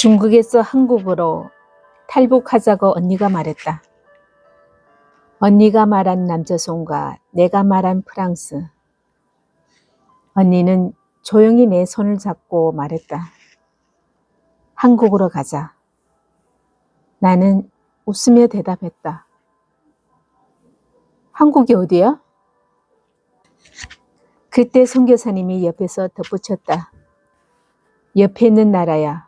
중국에서 한국으로 탈북하자고 언니가 말했다. 언니가 말한 남조선과 내가 말한 프랑스. 언니는 조용히 내 손을 잡고 말했다. 한국으로 가자. 나는 웃으며 대답했다. 한국이 어디야? 그때 선교사님이 옆에서 덧붙였다. 옆에 있는 나라야.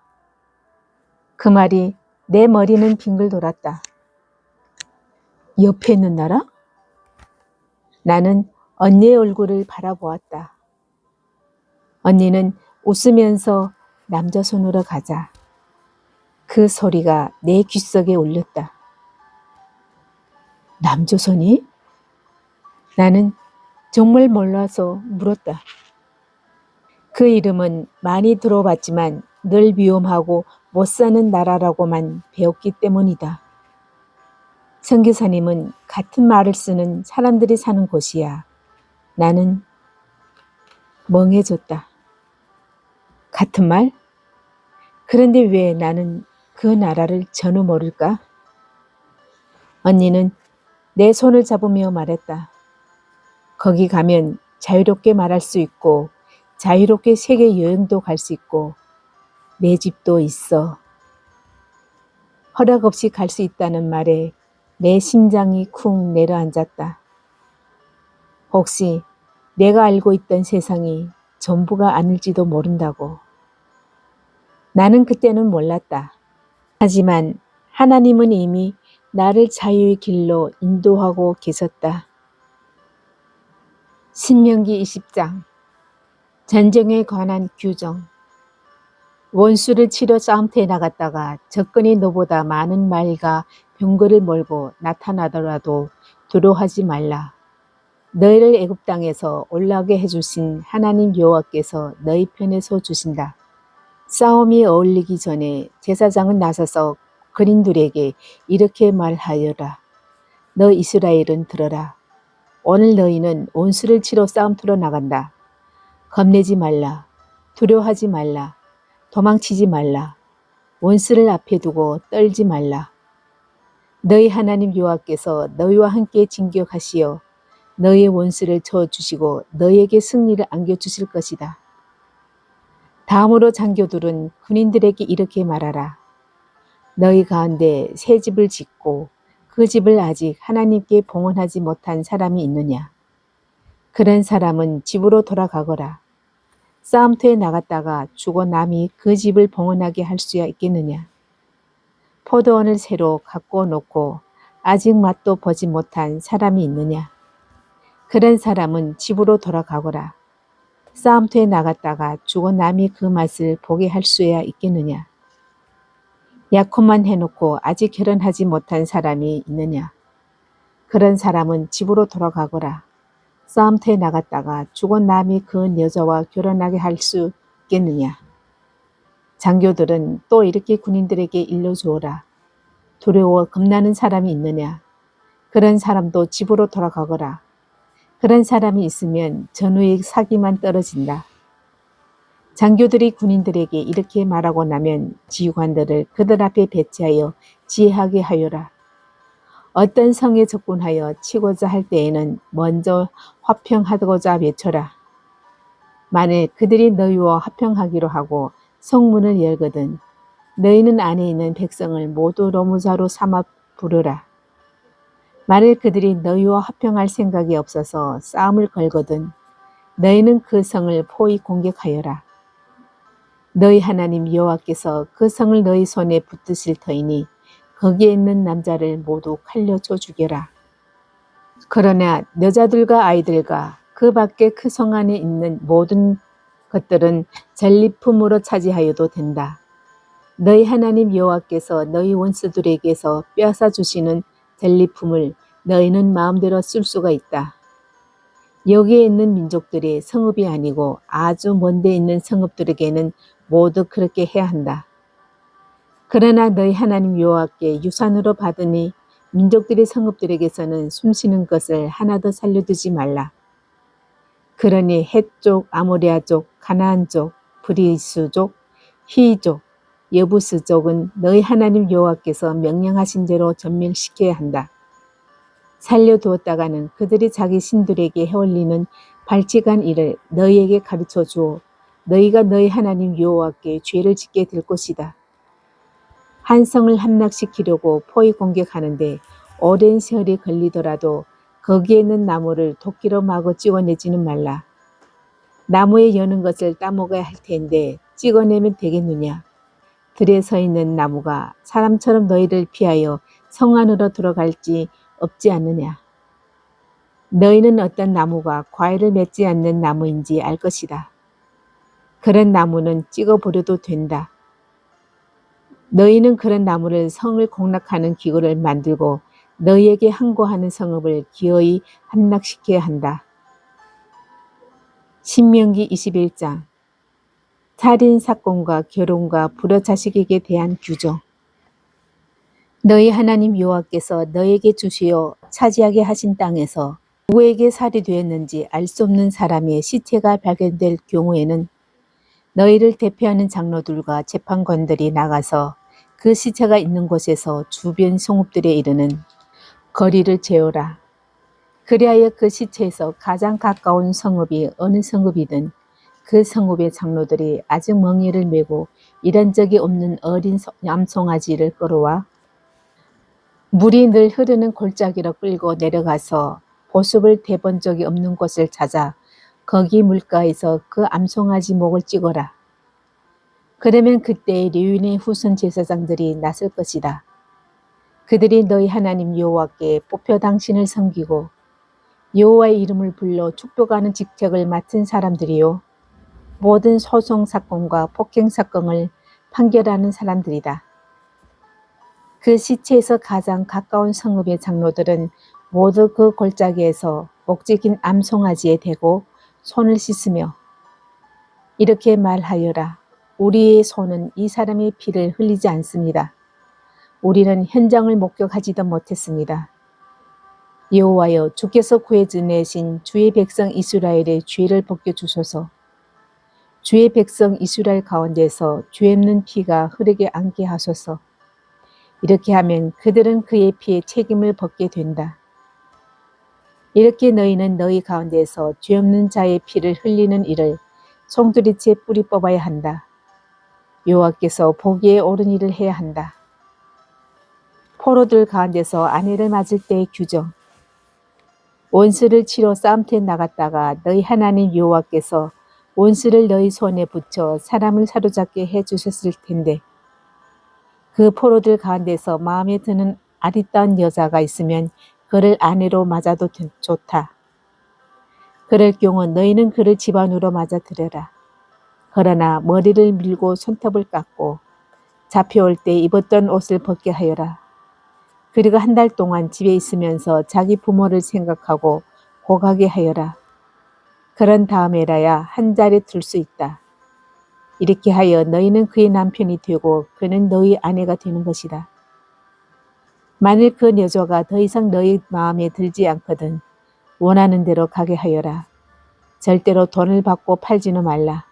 그 말이 내 머리는 빙글 돌았다. 옆에 있는 나라? 나는 언니의 얼굴을 바라보았다. 언니는 웃으면서 남조선으로 가자. 그 소리가 내 귓속에 울렸다. 남조선이? 나는 정말 몰라서 물었다. 그 이름은 많이 들어봤지만 늘 위험하고 못 사는 나라라고만 배웠기 때문이다. 선교사님은 같은 말을 쓰는 사람들이 사는 곳이야. 나는 멍해졌다. 같은 말? 그런데 왜 나는 그 나라를 전혀 모를까? 언니는 내 손을 잡으며 말했다. 거기 가면 자유롭게 말할 수 있고 자유롭게 세계 여행도 갈 수 있고 내 집도 있어. 허락 없이 갈 수 있다는 말에 내 심장이 쿵 내려앉았다. 혹시 내가 알고 있던 세상이 전부가 아닐지도 모른다고. 나는 그때는 몰랐다. 하지만 하나님은 이미 나를 자유의 길로 인도하고 계셨다. 신명기 20장 전쟁에 관한 규정. 원수를 치러 싸움터에 나갔다가 적군이 너보다 많은 말과 병거를 몰고 나타나더라도 두려워하지 말라. 너희를 애굽 땅에서 올라오게 해주신 하나님 여호와께서 너희 편에 서 주신다. 싸움이 어울리기 전에 제사장은 나서서 그린들에게 이렇게 말하여라. 너 이스라엘은 들어라. 오늘 너희는 원수를 치러 싸움터로 나간다. 겁내지 말라. 두려워하지 말라. 도망치지 말라. 원수를 앞에 두고 떨지 말라. 너희 하나님 여호와께서 너희와 함께 진격하시어 너희의 원수를 쳐주시고 너희에게 승리를 안겨주실 것이다. 다음으로 장교들은 군인들에게 이렇게 말하라. 너희 가운데 새 집을 짓고 그 집을 아직 하나님께 봉헌하지 못한 사람이 있느냐? 그런 사람은 집으로 돌아가거라. 싸움터에 나갔다가 죽어 남이 그 집을 봉헌하게 할 수 있겠느냐? 포도원을 새로 갖고 놓고 아직 맛도 보지 못한 사람이 있느냐? 그런 사람은 집으로 돌아가거라. 싸움터에 나갔다가 죽어 남이 그 맛을 보게 할 수야 있겠느냐? 약혼만 해놓고 아직 결혼하지 못한 사람이 있느냐? 그런 사람은 집으로 돌아가거라. 싸움터에 나갔다가 죽어 남이 그 여자와 결혼하게 할 수 있겠느냐? 장교들은 또 이렇게 군인들에게 일러주어라. 두려워 겁나는 사람이 있느냐? 그런 사람도 집으로 돌아가거라. 그런 사람이 있으면 전후의 사기만 떨어진다. 장교들이 군인들에게 이렇게 말하고 나면 지휘관들을 그들 앞에 배치하여 지휘하게 하여라. 어떤 성에 접근하여 치고자 할 때에는 먼저 화평하고자 외쳐라. 만일 그들이 너희와 화평하기로 하고 성문을 열거든 너희는 안에 있는 백성을 모두 로무자로 삼아 부르라. 만일 그들이 너희와 화평할 생각이 없어서 싸움을 걸거든 너희는 그 성을 포위 공격하여라. 너희 하나님 여호와께서 그 성을 너희 손에 붙드실 터이니 거기에 있는 남자를 모두 칼로 쳐 죽여라. 그러나 여자들과 아이들과 그 밖에 그 성 안에 있는 모든 것들은 전리품으로 차지하여도 된다. 너희 하나님 여호와께서 너희 원수들에게서 빼앗아 주시는 전리품을 너희는 마음대로 쓸 수가 있다. 여기에 있는 민족들이 성읍이 아니고 아주 먼 데 있는 성읍들에게는 모두 그렇게 해야 한다. 그러나 너희 하나님 여호와께 유산으로 받으니 민족들의 성읍들에게서는 숨쉬는 것을 하나도 살려두지 말라. 그러니 헷족, 아모리아족, 가나안족, 브리스족, 히족, 여부스족은 너희 하나님 여호와께서 명령하신 대로 전멸시켜야 한다. 살려두었다가는 그들이 자기 신들에게 해올리는 발칙한 일을 너희에게 가르쳐 주어 너희가 너희 하나님 여호와께 죄를 짓게 될 것이다. 한 성을 함락시키려고 포위 공격하는데 오랜 세월이 걸리더라도 거기에 있는 나무를 도끼로 마구 찍어내지는 말라. 나무에 여는 것을 따먹어야 할 텐데 찍어내면 되겠느냐. 들에 서 있는 나무가 사람처럼 너희를 피하여 성 안으로 들어갈지 없지 않느냐. 너희는 어떤 나무가 과일을 맺지 않는 나무인지 알 것이다. 그런 나무는 찍어버려도 된다. 너희는 그런 나무를 성을 공락하는 기구를 만들고 너희에게 항거하는 성읍을 기어이 함락시켜야 한다. 신명기 21장 살인사건과 결혼과 불효자식에게 대한 규정. 너희 하나님 여호와께서 너희에게 주시어 차지하게 하신 땅에서 누구에게 살이 되었는지 알 수 없는 사람의 시체가 발견될 경우에는 너희를 대표하는 장로들과 재판관들이 나가서 그 시체가 있는 곳에서 주변 성읍들에 이르는 거리를 재어라. 그리하여 그 시체에서 가장 가까운 성읍이 어느 성읍이든 그 성읍의 장로들이 아직 멍에를 메고 일한 적이 없는 어린 암송아지를 끌어와 물이 늘 흐르는 골짜기로 끌고 내려가서 보습을 대본 적이 없는 곳을 찾아 거기 물가에서 그 암송아지 목을 찍어라. 그러면 그때 레위인의 후손 제사장들이 나설 것이다. 그들이 너희 하나님 여호와께 뽑혀 당신을 섬기고 여호와의 이름을 불러 축복하는 직책을 맡은 사람들이요 모든 소송 사건과 폭행 사건을 판결하는 사람들이다. 그 시체에서 가장 가까운 성읍의 장로들은 모두 그 골짜기에서 목직인 암송아지에 대고 손을 씻으며 이렇게 말하여라. 우리의 손은 이 사람의 피를 흘리지 않습니다. 우리는 현장을 목격하지도 못했습니다. 여호와여, 주께서 구해내신 주의 백성 이스라엘의 죄를 벗겨주소서. 주의 백성 이스라엘 가운데서 죄 없는 피가 흐르게 않게 하소서. 이렇게 하면 그들은 그의 피에 책임을 벗게 된다. 이렇게 너희는 너희 가운데서 죄 없는 자의 피를 흘리는 일을 송두리째 뿌리 뽑아야 한다. 여호와께서 보기에 옳은 일을 해야 한다. 포로들 가운데서 아내를 맞을 때의 규정. 원수를 치러 싸움터에 나갔다가 너희 하나님 여호와께서 원수를 너희 손에 붙여 사람을 사로잡게 해주셨을 텐데 그 포로들 가운데서 마음에 드는 아리따운 여자가 있으면 그를 아내로 맞아도 좋다. 그럴 경우 너희는 그를 집안으로 맞아들여라. 그러나 머리를 밀고 손톱을 깎고 잡혀올 때 입었던 옷을 벗게 하여라. 그리고 한 달 동안 집에 있으면서 자기 부모를 생각하고 고하게 하여라. 그런 다음에라야 한 자리에 둘 수 있다. 이렇게 하여 너희는 그의 남편이 되고 그는 너희 아내가 되는 것이다. 만일 그 여자가 더 이상 너희 마음에 들지 않거든 원하는 대로 가게 하여라. 절대로 돈을 받고 팔지는 말라.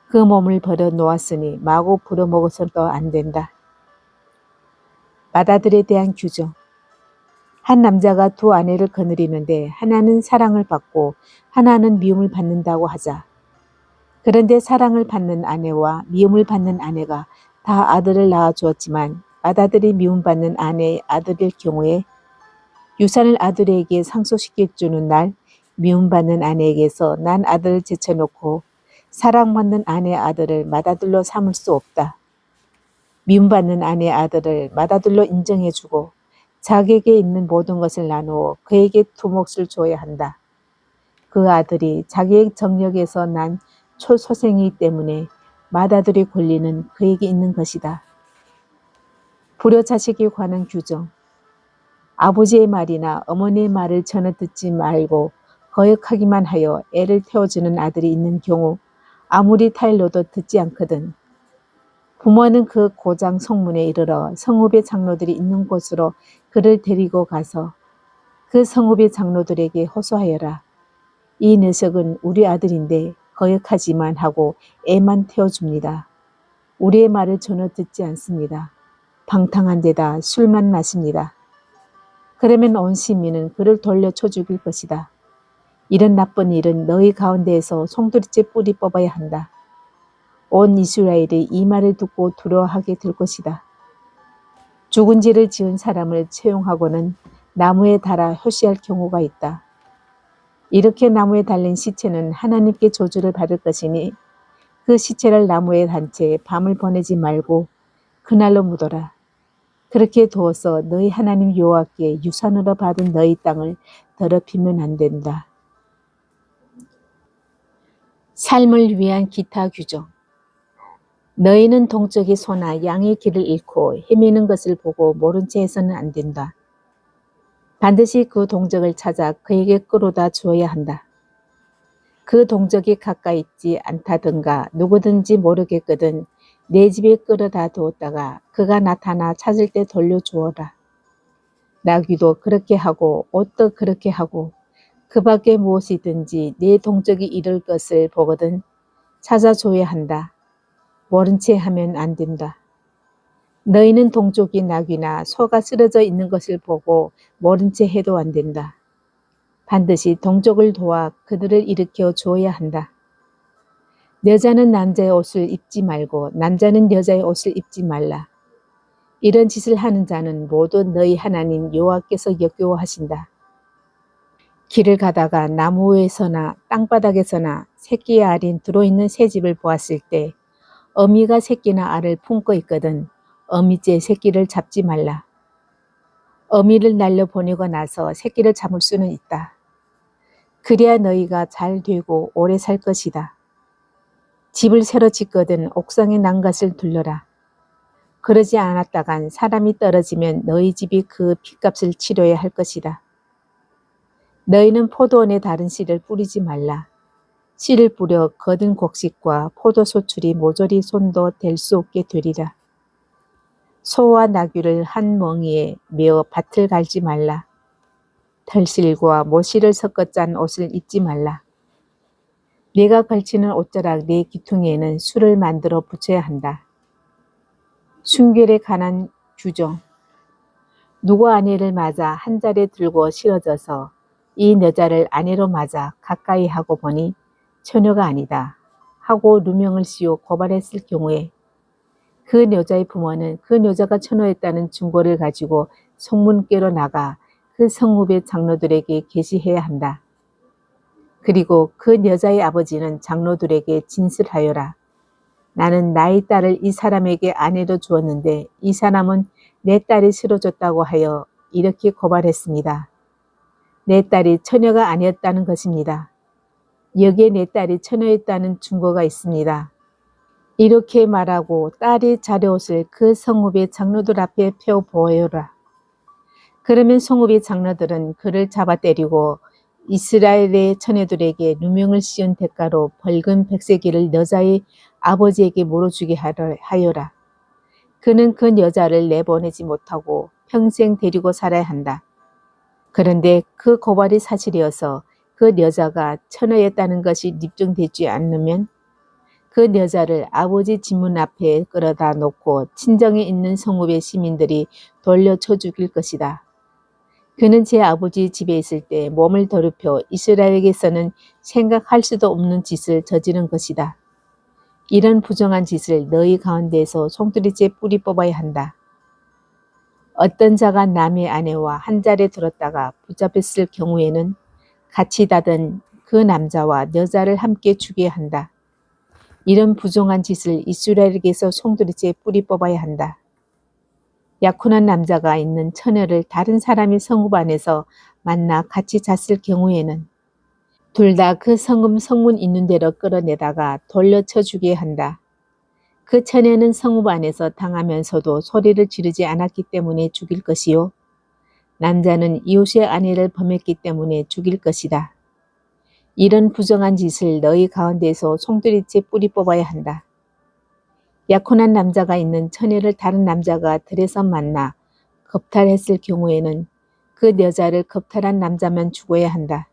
그 몸을 버려 놓았으니 마구 부려먹어서도 안 된다. 맏아들에 대한 규정. 한 남자가 두 아내를 거느리는데 하나는 사랑을 받고 하나는 미움을 받는다고 하자. 그런데 사랑을 받는 아내와 미움을 받는 아내가 다 아들을 낳아 주었지만 맏아들이 미움받는 아내의 아들일 경우에 유산을 아들에게 상속시켜주는 날 미움받는 아내에게서 난 아들을 제쳐놓고 사랑받는 아내의 아들을 맏아들로 삼을 수 없다. 미움받는 아내의 아들을 맏아들로 인정해주고 자기에게 있는 모든 것을 나누어 그에게 두 몫을 줘야 한다. 그 아들이 자기의 정력에서 난 초소생이기 때문에 맏아들의 권리는 그에게 있는 것이다. 불효자식에 관한 규정. 아버지의 말이나 어머니의 말을 전혀 듣지 말고 거역하기만 하여 애를 태워주는 아들이 있는 경우 아무리 타일러도 듣지 않거든. 부모는 그 고장 성문에 이르러 성읍의 장로들이 있는 곳으로 그를 데리고 가서 그 성읍의 장로들에게 호소하여라. 이 녀석은 우리 아들인데 거역하지만 하고 애만 태워줍니다. 우리의 말을 전혀 듣지 않습니다. 방탕한 데다 술만 마십니다. 그러면 온 시민은 그를 돌려쳐 죽일 것이다. 이런 나쁜 일은 너희 가운데에서 송두리째 뿌리 뽑아야 한다. 온 이스라엘이 이 말을 듣고 두려워하게 될 것이다. 죽은 죄를 지은 사람을 채용하고는 나무에 달아 효시할 경우가 있다. 이렇게 나무에 달린 시체는 하나님께 저주를 받을 것이니 그 시체를 나무에 단 채 밤을 보내지 말고 그날로 묻어라. 그렇게 두어서 너희 하나님 여호와께 유산으로 받은 너희 땅을 더럽히면 안 된다. 삶을 위한 기타 규정. 너희는 동쪽의 소나 양의 길을 잃고 헤매는 것을 보고 모른 채 해서는 안 된다. 반드시 그 동적을 찾아 그에게 끌어다 주어야 한다. 그 동적이 가까이 있지 않다든가 누구든지 모르겠거든 내 집에 끌어다 두었다가 그가 나타나 찾을 때 돌려주어라. 나귀도 그렇게 하고 옷도 그렇게 하고 그 밖에 무엇이든지 내 동적이 이룰 것을 보거든 찾아줘야 한다. 모른 채 하면 안 된다. 너희는 동쪽이 나귀나 소가 쓰러져 있는 것을 보고 모른 채 해도 안 된다. 반드시 동족을 도와 그들을 일으켜 주어야 한다. 여자는 남자의 옷을 입지 말고 남자는 여자의 옷을 입지 말라. 이런 짓을 하는 자는 모두 너희 하나님 여호와께서 역겨워하신다. 길을 가다가 나무 위에서나 땅바닥에서나 새끼와 알이 들어있는 새집을 보았을 때 어미가 새끼나 알을 품고 있거든 어미째 새끼를 잡지 말라. 어미를 날려보내고 나서 새끼를 잡을 수는 있다. 그래야 너희가 잘 되고 오래 살 것이다. 집을 새로 짓거든 옥상에 난갓을 둘러라. 그러지 않았다간 사람이 떨어지면 너희 집이 그 핏값을 치러야 할 것이다. 너희는 포도원에 다른 씨를 뿌리지 말라. 씨를 뿌려 거둔 곡식과 포도 소출이 모조리 손도 댈 수 없게 되리라. 소와 나귀를 한 멍이에 메어 밭을 갈지 말라. 털실과 모실을 섞어 짠 옷을 입지 말라. 네가 걸치는 옷자락 네 귀퉁이에는 술을 만들어 붙여야 한다. 순결에 관한 규정. 누구 아내를 맞아 한 자리에 들고 실어져서 이 여자를 아내로 맞아 가까이 하고 보니 처녀가 아니다 하고 누명을 씌워 고발했을 경우에 그 여자의 부모는 그 여자가 처녀였다는 증거를 가지고 성문께로 나가 그 성읍의 장로들에게 계시해야 한다. 그리고 그 여자의 아버지는 장로들에게 진술하여라. 나는 나의 딸을 이 사람에게 아내로 주었는데 이 사람은 내 딸이 실어줬다고 하여 이렇게 고발했습니다. 내 딸이 처녀가 아니었다는 것입니다. 여기에 내 딸이 처녀였다는 증거가 있습니다. 이렇게 말하고 딸이 자려옷을 그 성읍의 장로들 앞에 펴 보여라. 그러면 성읍의 장로들은 그를 잡아 때리고 이스라엘의 처녀들에게 누명을 씌운 대가로 벌금 100세겔을 여자의 아버지에게 물어주게 하여라. 그는 그 여자를 내보내지 못하고 평생 데리고 살아야 한다. 그런데 그 고발이 사실이어서 그 여자가 처녀였다는 것이 입증되지 않으면 그 여자를 아버지 집문 앞에 끌어다 놓고 친정에 있는 성읍의 시민들이 돌려쳐 죽일 것이다. 그는 제 아버지 집에 있을 때 몸을 더럽혀 이스라엘에게서는 생각할 수도 없는 짓을 저지른 것이다. 이런 부정한 짓을 너희 가운데에서 송두리째 뿌리 뽑아야 한다. 어떤 자가 남의 아내와 한 자리에 들었다가 붙잡혔을 경우에는 같이 다든 그 남자와 여자를 함께 죽여야 한다. 이런 부정한 짓을 이스라엘에게서 송두리째 뿌리 뽑아야 한다. 약혼한 남자가 있는 처녀를 다른 사람이 성읍 안에서 만나 같이 잤을 경우에는 둘 다 그 성읍 성문 있는 데로 끌어내다가 돌려쳐 주게 한다. 그 처녀는 성읍 안에서 당하면서도 소리를 지르지 않았기 때문에 죽일 것이요. 남자는 이웃의 아내를 범했기 때문에 죽일 것이다. 이런 부정한 짓을 너희 가운데서 송두리째 뿌리 뽑아야 한다. 약혼한 남자가 있는 처녀를 다른 남자가 들에서 만나 겁탈했을 경우에는 그 여자를 겁탈한 남자만 죽어야 한다.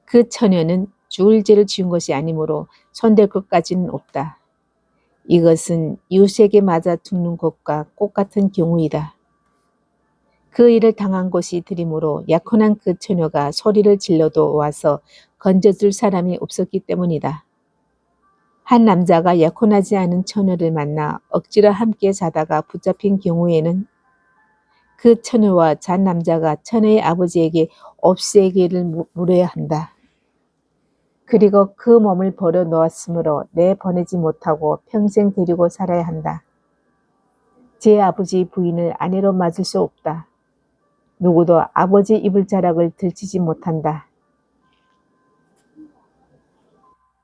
그 처녀는 죽을 죄를 지은 것이 아니므로 손댈 것까지는 없다. 이것은 이웃에게 맞아 죽는 것과 똑같은 경우이다. 그 일을 당한 곳이 들이므로 약혼한 그 처녀가 소리를 질러도 와서 건져줄 사람이 없었기 때문이다. 한 남자가 약혼하지 않은 처녀를 만나 억지로 함께 자다가 붙잡힌 경우에는 그 처녀와 잔 남자가 처녀의 아버지에게 옵세게를 물어야 한다. 그리고 그 몸을 버려 놓았으므로 내보내지 못하고 평생 데리고 살아야 한다. 제 아버지 부인을 아내로 맞을 수 없다. 누구도 아버지 이불자락을 들치지 못한다.